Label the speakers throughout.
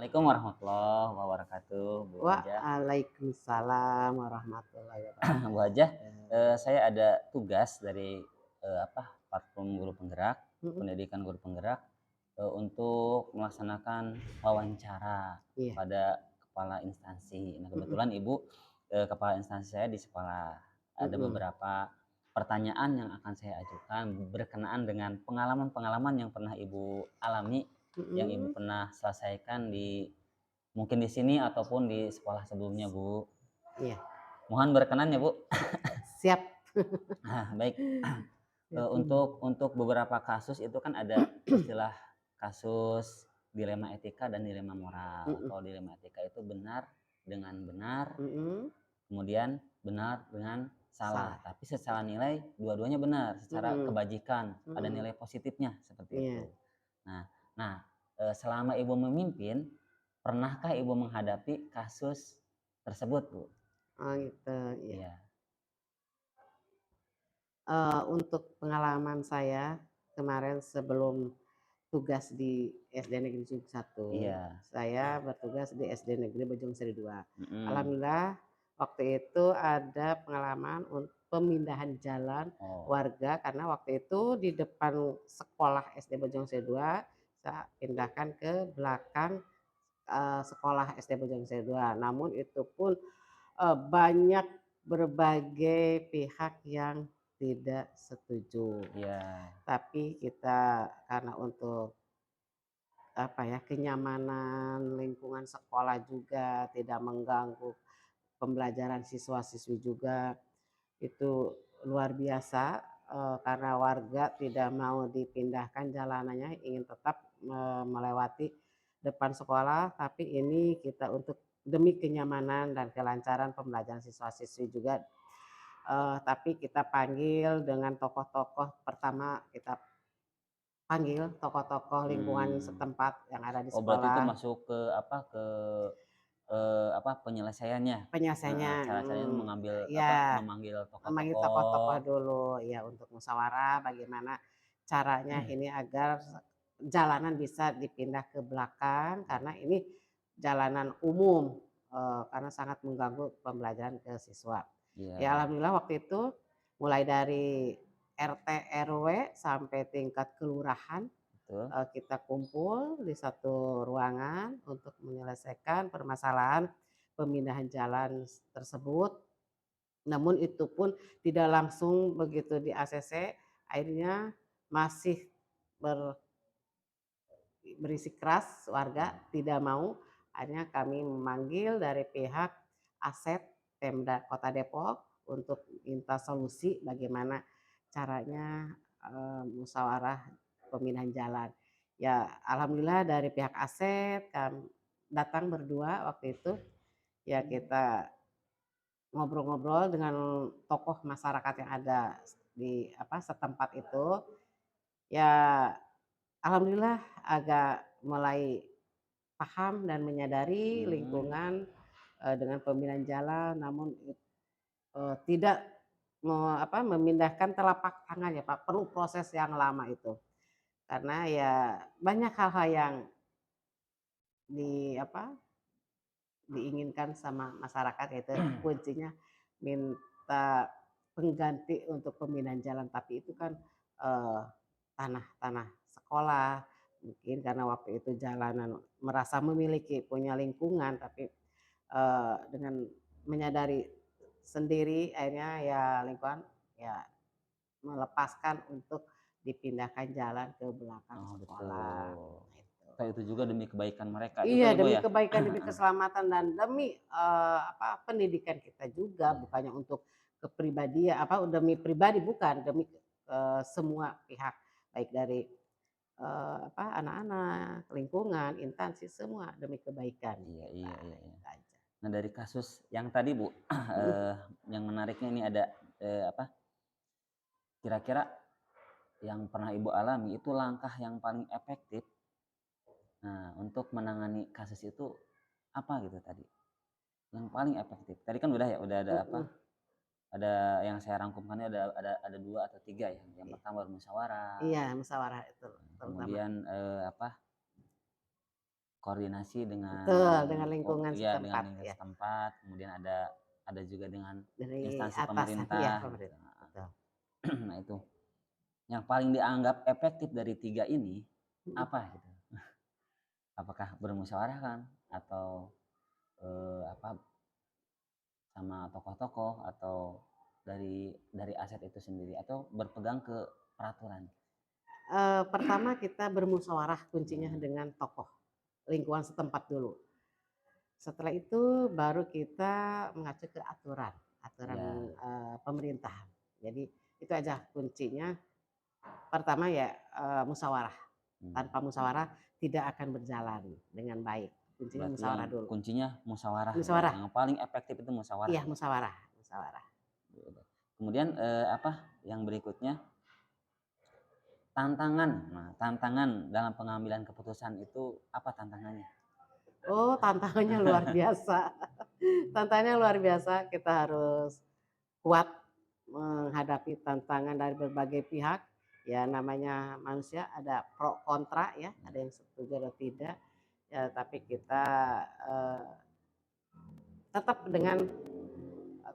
Speaker 1: Assalamualaikum warahmatullahi wabarakatuh, Bu Hajah.
Speaker 2: Waalaikumsalam warahmatullahi
Speaker 1: Bu Hajah,
Speaker 2: wabarakatuh.
Speaker 1: saya ada tugas dari, Platform Guru Penggerak,
Speaker 2: Mhm,
Speaker 1: Pendidikan Guru Penggerak, untuk melaksanakan wawancara
Speaker 2: iya,
Speaker 1: kepada kepala instansi. Nah,
Speaker 2: mhm,
Speaker 1: kebetulan Ibu, kepala instansi saya di sekolah. Ada
Speaker 2: mhm,
Speaker 1: beberapa pertanyaan yang akan saya ajukan berkenaan dengan pengalaman-pengalaman yang pernah Ibu alami, yang Ibu
Speaker 2: mhm,
Speaker 1: pernah selesaikan mungkin di sini ataupun di sekolah sebelumnya, Bu.
Speaker 2: iya,
Speaker 1: Mohon berkenan ya, Bu.
Speaker 2: siap.
Speaker 1: Baik,
Speaker 2: Mhm,
Speaker 1: untuk beberapa kasus itu kan ada istilah kasus dilema etika dan dilema moral.
Speaker 2: mhm,
Speaker 1: Kalau dilema etika itu benar dengan benar,
Speaker 2: mhm,
Speaker 1: kemudian benar dengan salah.
Speaker 2: salah,
Speaker 1: Tapi secara nilai dua-duanya benar, secara
Speaker 2: mhm,
Speaker 1: kebajikan, ada
Speaker 2: mhm,
Speaker 1: nilai positifnya, seperti
Speaker 2: iya,
Speaker 1: itu. Nah nah, selama Ibu memimpin, pernahkah Ibu menghadapi kasus tersebut, Bu?
Speaker 2: oh gitu, iya.
Speaker 1: Iya.
Speaker 2: Untuk pengalaman saya kemarin sebelum tugas di SD Negeri 1,
Speaker 1: Iya,
Speaker 2: saya bertugas di SD Negeri Bojong Seri 2.
Speaker 1: mhm.
Speaker 2: Alhamdulillah waktu itu ada pengalaman pemindahan jalan
Speaker 1: Oh,
Speaker 2: warga karena waktu itu di depan sekolah SD Bojong Seri 2 saya pindahkan ke belakang, sekolah SD Bojong Seri 2. Namun itu pun, banyak berbagai pihak yang tidak setuju.
Speaker 1: iya,
Speaker 2: Tapi kita karena untuk apa ya, kenyamanan lingkungan sekolah juga, tidak mengganggu pembelajaran siswa-siswi juga, itu luar biasa, karena warga tidak mau dipindahkan jalanannya, ingin tetap melewati depan sekolah, tapi ini kita untuk demi kenyamanan dan kelancaran pembelajaran siswa-siswi juga, tapi kita panggil dengan tokoh-tokoh, pertama kita panggil tokoh-tokoh lingkungan
Speaker 1: mmm.
Speaker 2: setempat yang ada di
Speaker 1: Oh, berarti itu
Speaker 2: sekolah,
Speaker 1: masuk ke apa, penyelesaiannya? Heeh,
Speaker 2: penyelesaiannya,
Speaker 1: cara-caranya mengambil
Speaker 2: iya,
Speaker 1: memanggil
Speaker 2: memanggil tokoh-tokoh
Speaker 1: tokoh-tokoh.
Speaker 2: dulu, ya untuk musyawarah bagaimana caranya ini agar jalanan bisa dipindah ke belakang karena ini jalanan umum, karena sangat mengganggu pembelajaran ke siswa. Ya
Speaker 1: Iya,
Speaker 2: alhamdulillah waktu itu mulai dari RT, RW sampai tingkat kelurahan,
Speaker 1: betul.
Speaker 2: kita kumpul di satu ruangan untuk menyelesaikan permasalahan pemindahan jalan tersebut. Namun itu pun tidak langsung begitu di-ACC, akhirnya masih ber berisikeras warga
Speaker 1: Iya.
Speaker 2: tidak mau, akhirnya kami memanggil dari pihak Aset Pemda Kota Depok untuk minta solusi bagaimana caranya, musyawarah pemindahan jalan. Ya alhamdulillah dari pihak Aset datang berdua waktu itu, ya kita ngobrol-ngobrol dengan tokoh masyarakat yang ada di apa, setempat itu, ya alhamdulillah agak mulai paham dan menyadari
Speaker 1: Mmm,
Speaker 2: lingkungan, dengan pemindahan jalan namun tidak memindahkan telapak tangan ya Pak, perlu proses yang lama itu. Karena ya banyak hal-hal yang di apa, diinginkan sama masyarakat yaitu kuncinya minta pengganti untuk pemindahan jalan, tapi itu kan, eee, tanah-tanah sekolah, mungkin karena waktu itu jalanan merasa memiliki punya lingkungan, tapi, dengan menyadari sendiri akhirnya ya lingkungan ya melepaskan untuk dipindahkan jalan ke belakang
Speaker 1: oh
Speaker 2: sekolah,
Speaker 1: betul.
Speaker 2: gitu.
Speaker 1: Kan itu juga demi kebaikan mereka juga
Speaker 2: Iya,
Speaker 1: ya, Bu,
Speaker 2: demi
Speaker 1: ya?
Speaker 2: kebaikan, demi keselamatan dan demi, pendidikan kita juga,
Speaker 1: Iya,
Speaker 2: bukannya untuk demi pribadi bukan, demi, semua pihak, baik dari, anak-anak, lingkungan, instansi, semua demi kebaikan
Speaker 1: iya, iya,
Speaker 2: kita,
Speaker 1: iya, iya.
Speaker 2: itu aja.
Speaker 1: Nah, dari kasus yang tadi, Bu,
Speaker 2: Mhm,
Speaker 1: yang menariknya ini ada, kira-kira yang pernah Ibu alami itu langkah yang paling efektif, nah, untuk menangani kasus itu apa gitu tadi? Yang paling efektif. Tadi kan udah ya, udah ada apa,
Speaker 2: mhm,
Speaker 1: ada yang saya rangkumkannya ada 2 atau 3 ya. Yang pertama bermusyawarah,
Speaker 2: iya musyawarah itu terutama.
Speaker 1: kemudian, koordinasi dengan
Speaker 2: Betul, dengan lingkungan
Speaker 1: iya, dengan
Speaker 2: setempat
Speaker 1: lingkungan
Speaker 2: ya,
Speaker 1: setempat, kemudian ada juga dengan
Speaker 2: dari
Speaker 1: instansi
Speaker 2: atasan ya
Speaker 1: pemerintah gitu,
Speaker 2: pemerintah,
Speaker 1: heeh.
Speaker 2: betul.
Speaker 1: Nah itu, yang paling dianggap efektif dari 3 ini
Speaker 2: Mhm.
Speaker 1: apa gitu? Apakah bermusyawarah kan atau, apa, sama tokoh-tokoh atau dari aset itu sendiri atau berpegang ke peraturan?
Speaker 2: Pertama kita bermusyawarah kuncinya
Speaker 1: Mhm,
Speaker 2: dengan tokoh, lingkungan setempat dulu. Setelah itu baru kita mengacu ke aturan, aturan,
Speaker 1: iya,
Speaker 2: pemerintahan. Jadi itu aja kuncinya, pertama ya, musyawarah,
Speaker 1: mmm.
Speaker 2: tanpa musyawarah tidak akan berjalan dengan baik, kuncinya
Speaker 1: Berarti yang
Speaker 2: musyawarah dulu.
Speaker 1: kuncinya musyawarah ya,
Speaker 2: Musyawarah,
Speaker 1: yang paling efektif itu musyawarah
Speaker 2: iya
Speaker 1: ya?
Speaker 2: musyawarah musyawarah.
Speaker 1: Kemudian, apa, yang berikutnya tantangan. Nah, tantangan dalam pengambilan keputusan itu apa tantangannya?
Speaker 2: Oh tantangannya luar biasa, tantangannya luar biasa, kita harus kuat menghadapi tantangan dari berbagai pihak, ya namanya manusia ada pro kontra ya, ada yang setuju atau tidak, ya tapi kita, eee, tetap dengan,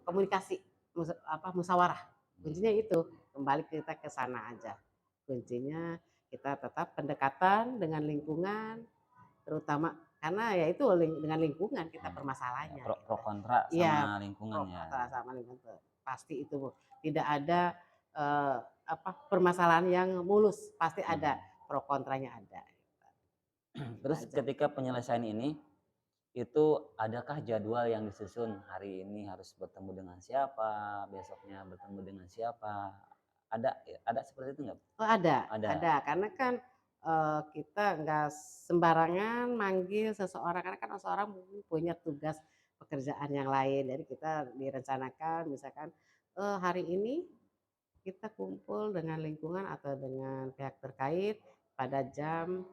Speaker 2: komunikasi, musyawarah, kuncinya itu, kembali kita ke sana aja. Kuncinya kita tetap pendekatan dengan lingkungan, terutama karena ya itu dengan lingkungan kita
Speaker 1: Mmm, ya
Speaker 2: permasalahannya
Speaker 1: pro
Speaker 2: gitu.
Speaker 1: kontra sama
Speaker 2: Iya,
Speaker 1: lingkungan
Speaker 2: pro
Speaker 1: ya.
Speaker 2: kontra sama lingkungan tuh, pasti itu, Bu. Tidak ada, permasalahan yang mulus, pasti ada
Speaker 1: Mhm.
Speaker 2: pro kontranya ada, itu
Speaker 1: Terus
Speaker 2: aja.
Speaker 1: ketika penyelesaian ini, itu adakah jadwal yang disusun? Hari ini harus bertemu dengan siapa, besoknya bertemu dengan siapa? Ada seperti itu nggak?
Speaker 2: Oh
Speaker 1: Ada.
Speaker 2: ada, karena kan, kita nggak sembarangan manggil seseorang, karena kan seseorang mungkin punya tugas pekerjaan yang lain, jadi kita direncanakan misalkan, hari ini kita kumpul dengan lingkungan atau dengan pihak terkait pada jam,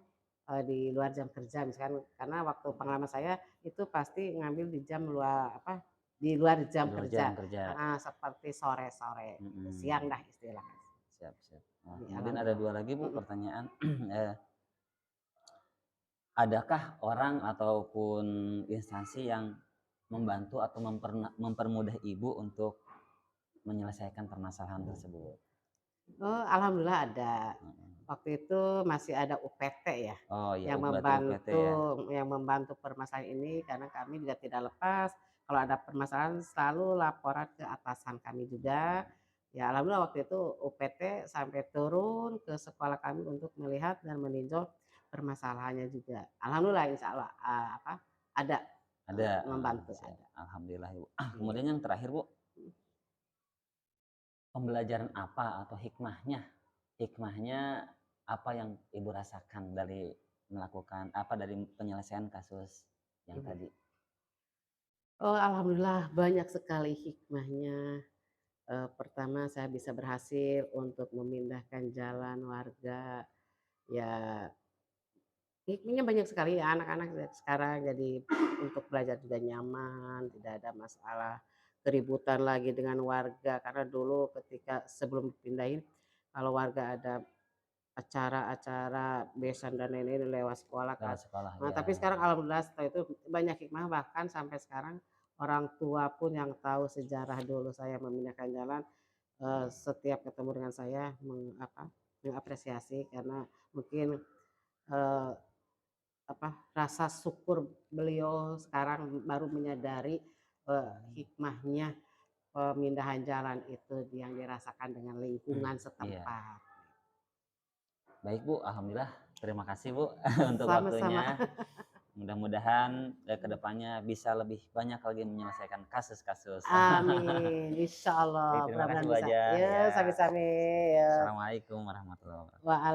Speaker 2: di luar jam kerja misalkan, karena waktu pengalaman saya itu pasti ngambil di jam di luar
Speaker 1: Di
Speaker 2: jam
Speaker 1: luar
Speaker 2: kerja,
Speaker 1: jam kerja.
Speaker 2: heeh, seperti sore-sore, siang
Speaker 1: Mhm.
Speaker 2: dah istilahnya,
Speaker 1: Siap siap. Nah,
Speaker 2: di
Speaker 1: kemudian ada
Speaker 2: alhamdulillah.
Speaker 1: 2 lagi Bu
Speaker 2: Mhm.
Speaker 1: pertanyaan, eee, adakah orang ataupun instansi yang membantu atau mempermudah Ibu untuk menyelesaikan permasalahan tersebut?
Speaker 2: Oh, alhamdulillah ada.
Speaker 1: Heeh.
Speaker 2: Waktu itu masih ada UPT ya,
Speaker 1: Oh ya,
Speaker 2: yang
Speaker 1: berarti UPT ya?
Speaker 2: membantu permasalahan ini karena kami juga tidak lepas, kalau ada permasalahan selalu laporan ke atasan kami juga. Ya alhamdulillah waktu itu UPT sampai turun ke sekolah kami untuk melihat dan meninjau permasalahannya juga. Alhamdulillah insya Allah, ada,
Speaker 1: Ada? Heeh,
Speaker 2: membantu,
Speaker 1: siap.
Speaker 2: ada.
Speaker 1: Alhamdulillah Ibu.
Speaker 2: Iya.
Speaker 1: Kemudian yang terakhir Bu, pembelajaran apa atau hikmahnya hikmahnya apa yang Ibu rasakan dari melakukan apa, dari penyelesaian kasus yang
Speaker 2: Mhm.
Speaker 1: tadi?
Speaker 2: Oh alhamdulillah banyak sekali hikmahnya. Pertama saya bisa berhasil untuk memindahkan jalan warga, ya hikmahnya banyak sekali ya anak-anak sekarang jadi untuk belajar juga nyaman, tidak ada masalah keributan lagi dengan warga, karena dulu ketika sebelum dipindahin kalau warga ada acara-acara besan dan lain-lain lewat sekolah kan.
Speaker 1: Lewat sekolah,
Speaker 2: Nah,
Speaker 1: ya.
Speaker 2: tapi sekarang alhamdulillah setelah itu banyak hikmah bahkan sampai sekarang orang tua pun yang tahu sejarah dulu saya memindahkan jalan, setiap ketemu dengan saya mengapresiasi karena mungkin, eee, rasa syukur beliau sekarang baru menyadari,
Speaker 1: Mmm,
Speaker 2: hikmahnya pemindahan jalan itu yang dirasakan dengan lingkungan
Speaker 1: iya.
Speaker 2: setempat.
Speaker 1: Baik Bu, alhamdulillah terima kasih Bu untuk
Speaker 2: Sama-sama.
Speaker 1: waktunya. Mudah-mudahan, ke depannya bisa lebih banyak lagi menyelesaikan kasus-kasus.
Speaker 2: Amin,
Speaker 1: Oke,
Speaker 2: insyaallah
Speaker 1: terima kasih
Speaker 2: mudah-mudahan
Speaker 1: Bu
Speaker 2: bisa.
Speaker 1: Haja,
Speaker 2: Yo,
Speaker 1: ya.
Speaker 2: sami-sami, yo.
Speaker 1: Assalamualaikum warahmatullahi wabarakatuh.
Speaker 2: Waalai